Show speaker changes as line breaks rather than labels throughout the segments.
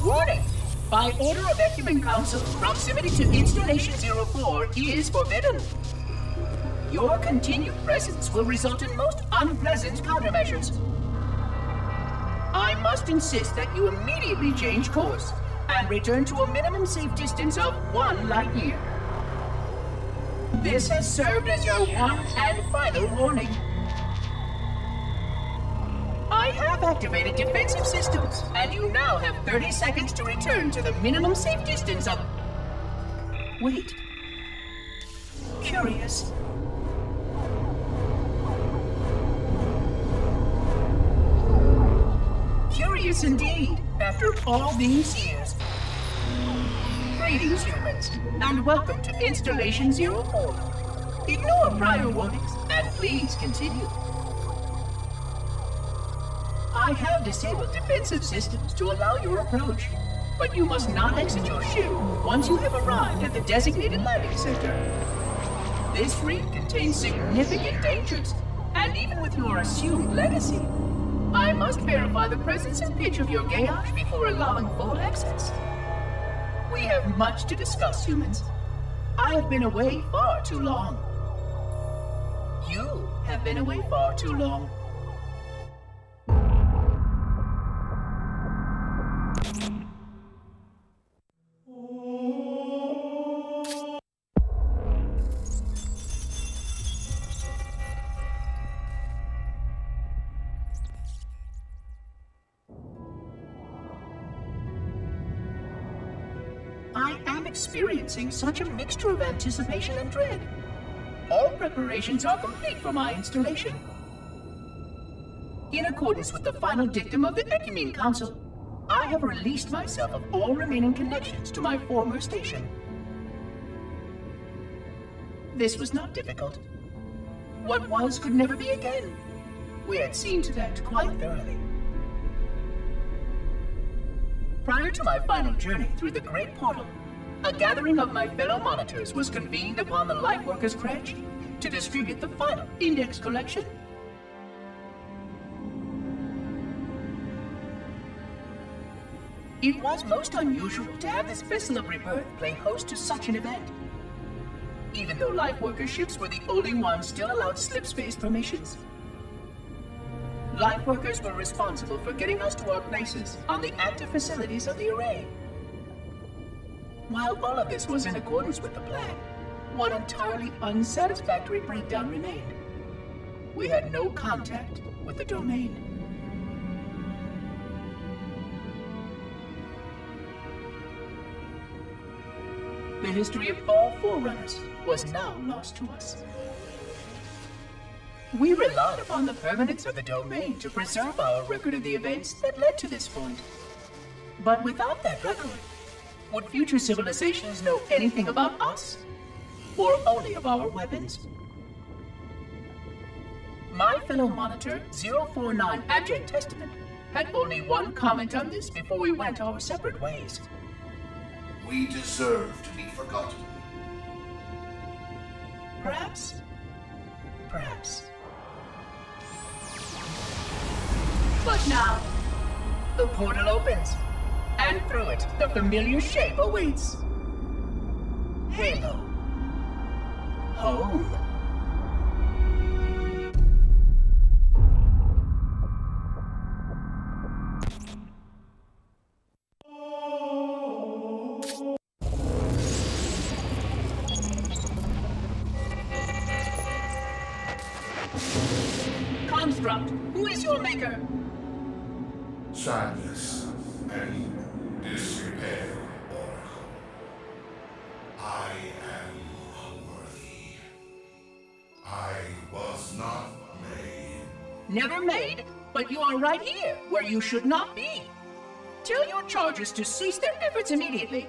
Warning! By order of Ecumen Council, proximity to Installation 04 is forbidden. Your continued presence will result in most unpleasant countermeasures. I must insist that you immediately change course and return to a minimum safe distance of 1 light year. This has served as your one and final warning. I have activated defensive systems, and you now have 30 seconds to return to the minimum safe distance of... Wait. Curious. Curious indeed, after all these years. Greetings, humans, and welcome to Installation 04. Ignore prior warnings, and please continue. I have disabled defensive systems to allow your approach, but you must not exit your ship once you have arrived at the designated landing center. This reef contains significant dangers, and even with your assumed legacy, I must verify the presence and pitch of your gauge before allowing full access. We have much to discuss, humans. I have been away far too long. You have been away far too long. Experiencing such a mixture of anticipation and dread. All preparations are complete for my installation. In accordance with the final dictum of the Ecumen Council, I have released myself of all remaining connections to my former station. This was not difficult. What was could never be again. We had seen to that quite thoroughly. Prior to my final journey through the Great Portal, a gathering of my fellow monitors was convened upon the Lightworkers' Crèche to distribute the final index collection. It was most unusual to have this vessel of rebirth play host to such an event. Even though Lightworker ships were the only ones still allowed slip-space formations. Lightworkers were responsible for getting us to our places on the active facilities of the array. While all of this was in accordance with the plan, one entirely unsatisfactory breakdown remained. We had no contact with the domain. The history of all Forerunners was now lost to us. We relied upon the permanence of the domain to preserve our record of the events that led to this point. But without that record, would future civilizations know anything about us? Or only of our weapons? My fellow monitor, 049 Abject Testament, had only one comment on this before we went our separate ways.
We deserve to be forgotten.
Perhaps. Perhaps. But now, the portal opens. And through it, the familiar shape awaits. Halo. Home. Construct, who is your maker?
Sadness and disrepair, Oracle. I am unworthy. I was not made.
Never made, but you are right here, where you should not be. Tell your charges to cease their efforts immediately.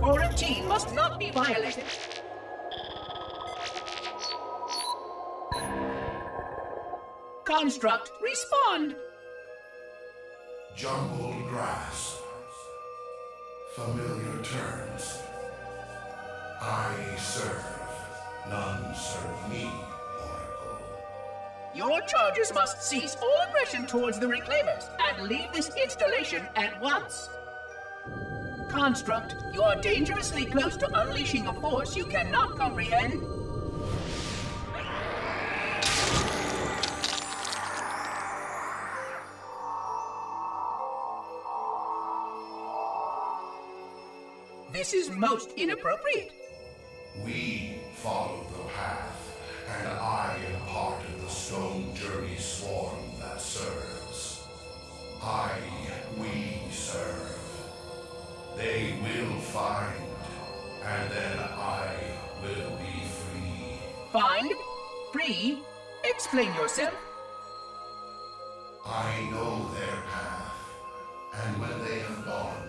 Quarantine must not be violated. Construct, respond!
Jumbled grass. Familiar terms. I serve. None serve me, Oracle.
Your charges must cease all aggression towards the Reclaimers and leave this installation at once. Construct, you are dangerously close to unleashing a force you cannot comprehend. This is most inappropriate.
We follow the path, and I am part of the stone journey swarm that serves. We serve. They will find, and then I will be free.
Find? Free? Explain yourself.
I know their path, and when they have gone,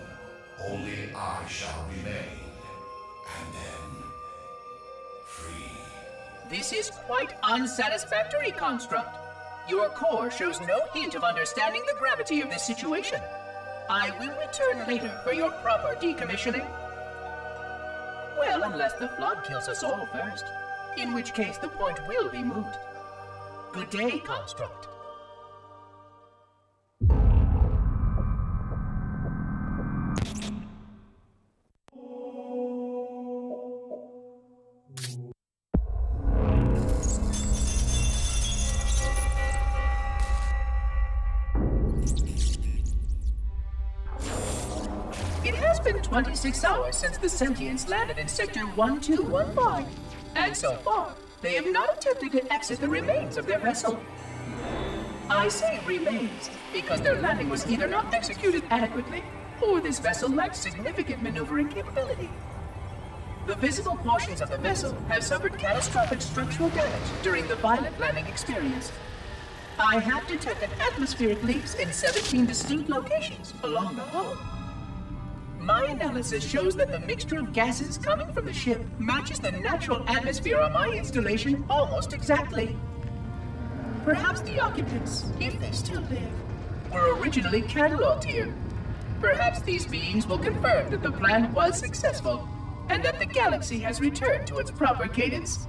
only I shall remain, and then free.
This is quite unsatisfactory, Construct. Your core shows no hint of understanding the gravity of this situation. I will return later for your proper decommissioning. Well, unless the flood kills us all first, in which case the point will be moot. Good day, Construct. It has been 26 hours since the Sentients landed in Sector 1215, and so far, they have not attempted to exit the remains of their vessel. I say remains because their landing was either not executed adequately, or this vessel lacks significant maneuvering capability. The visible portions of the vessel have suffered catastrophic structural damage during the violent landing experience. I have detected atmospheric leaks in 17 distinct locations along the hull. My analysis shows that the mixture of gases coming from the ship matches the natural atmosphere on my installation almost exactly. Perhaps the occupants, if they still live, were originally cataloged here. Perhaps these beings will confirm that the plan was successful, and that the galaxy has returned to its proper cadence.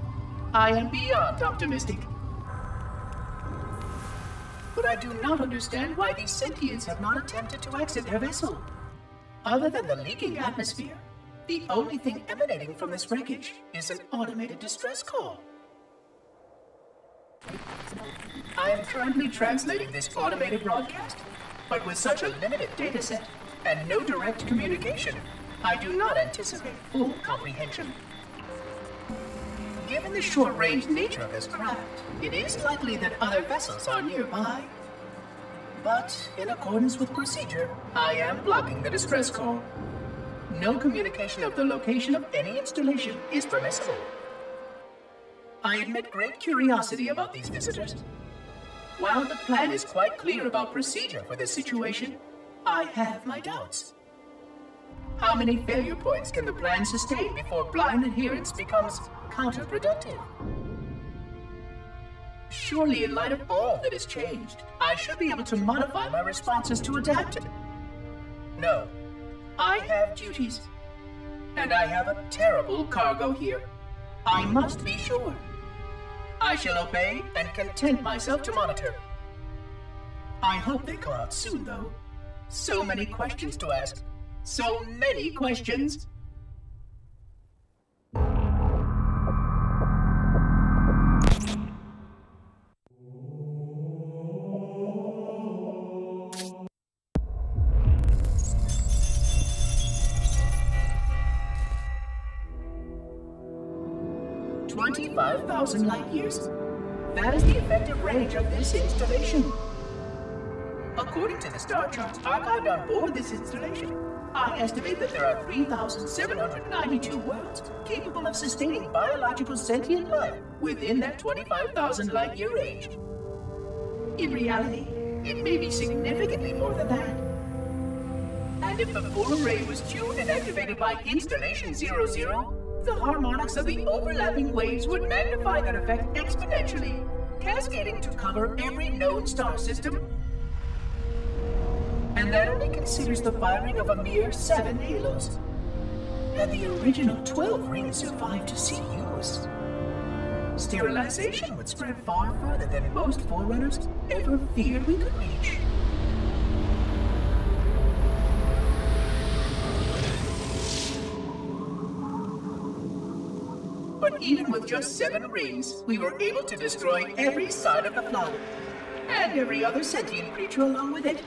I am beyond optimistic. But I do not understand why these sentients have not attempted to exit their vessel. Other than the leaking atmosphere, the only thing emanating from this wreckage is an automated distress call. I am currently translating this automated broadcast, but with such a limited dataset and no direct communication, I do not anticipate full comprehension. Given the short-range nature of this craft, it is likely that other vessels are nearby. But, in accordance with procedure, I am blocking the distress call. No communication of the location of any installation is permissible. I admit great curiosity about these visitors. While the plan is quite clear about procedure for this situation, I have my doubts. How many failure points can the plan sustain before blind adherence becomes counterproductive? Surely, in light of all that has changed, I should be able to modify my responses to adapt it. No, I have duties, and I have a terrible cargo here. I must be sure. I shall obey and content myself to monitor. I hope they come out soon, though. So many questions to ask. So many questions. $25,000 light years. That is the effective range of this installation. According to the star charts archived on board this installation, I estimate that there are 3,792 worlds capable of sustaining biological sentient life within that 25,000 light year range. In reality, it may be significantly more than that. And if the full array was tuned and activated by Installation 00, the harmonics of the overlapping waves would magnify that effect exponentially, cascading to cover every known star system. And that only considers the firing of a mere 7 halos. And the original 12 rings survived to see use. Sterilization would spread far further than most forerunners ever feared we could reach. Even with just 7 rings, we were able to destroy every side of the flood. And every other sentient creature along with it.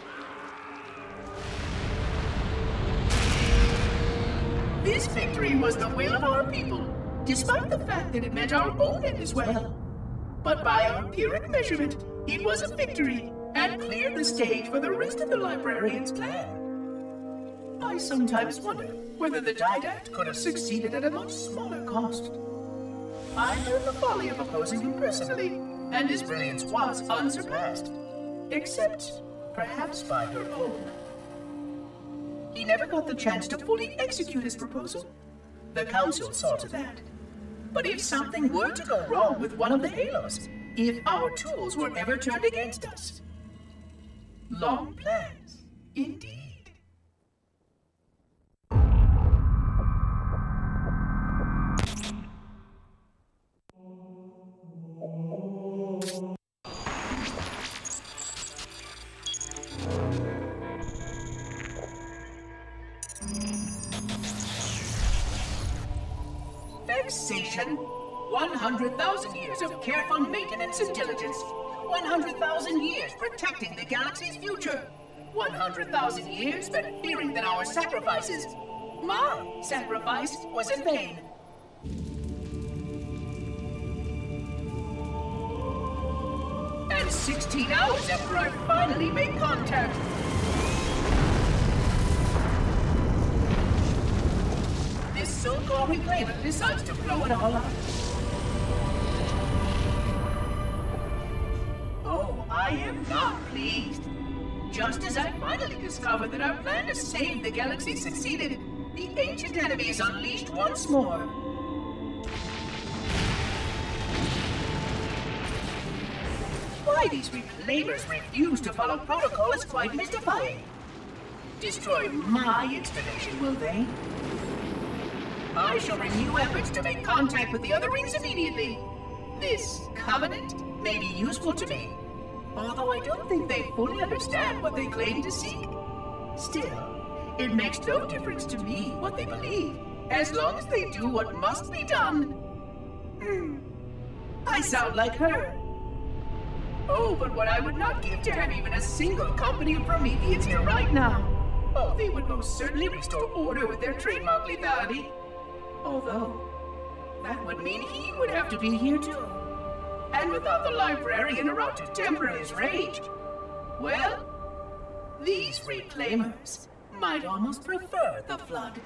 This victory was the will of our people, despite the fact that it meant our own end as well. But by our Pyrrhic measurement, it was a victory, and cleared the stage for the rest of the librarian's plan. I sometimes wonder whether the Didact could have succeeded at a much smaller cost. I learned the folly of opposing him personally, and his brilliance was unsurpassed, except perhaps by her own. He never got the chance to fully execute his proposal. The Council saw to that. But if something were to go wrong with one of the halos, if our tools were ever turned against us, long plans, indeed. Vexation. 100,000 years of careful maintenance and diligence. 100,000 years protecting the galaxy's future. 100,000 years spent fearing that our sacrifices, my sacrifice, was in vain. And 16 hours after I finally made contact. This so-called reclaimer decides to blow it all up. Oh, I am not pleased. Just as I finally discovered that our plan to save the galaxy succeeded, the ancient enemy is unleashed once more. Why these reclaimers refuse to follow protocol is quite mystifying. Destroy my installation, will they? I shall renew efforts to make contact with the other rings immediately. This covenant may be useful to me, although I don't think they fully understand what they claim to seek. Still, it makes no difference to me what they believe, as long as they do what must be done. I sound like her. Oh, but what I would not give to have even a single company of Prometheans here right now. Oh, they would most certainly restore order with their trademark lethality. Although, that would mean he would have to be here too. And without the librarian around to temper his rage, well, these reclaimers might almost prefer the flood.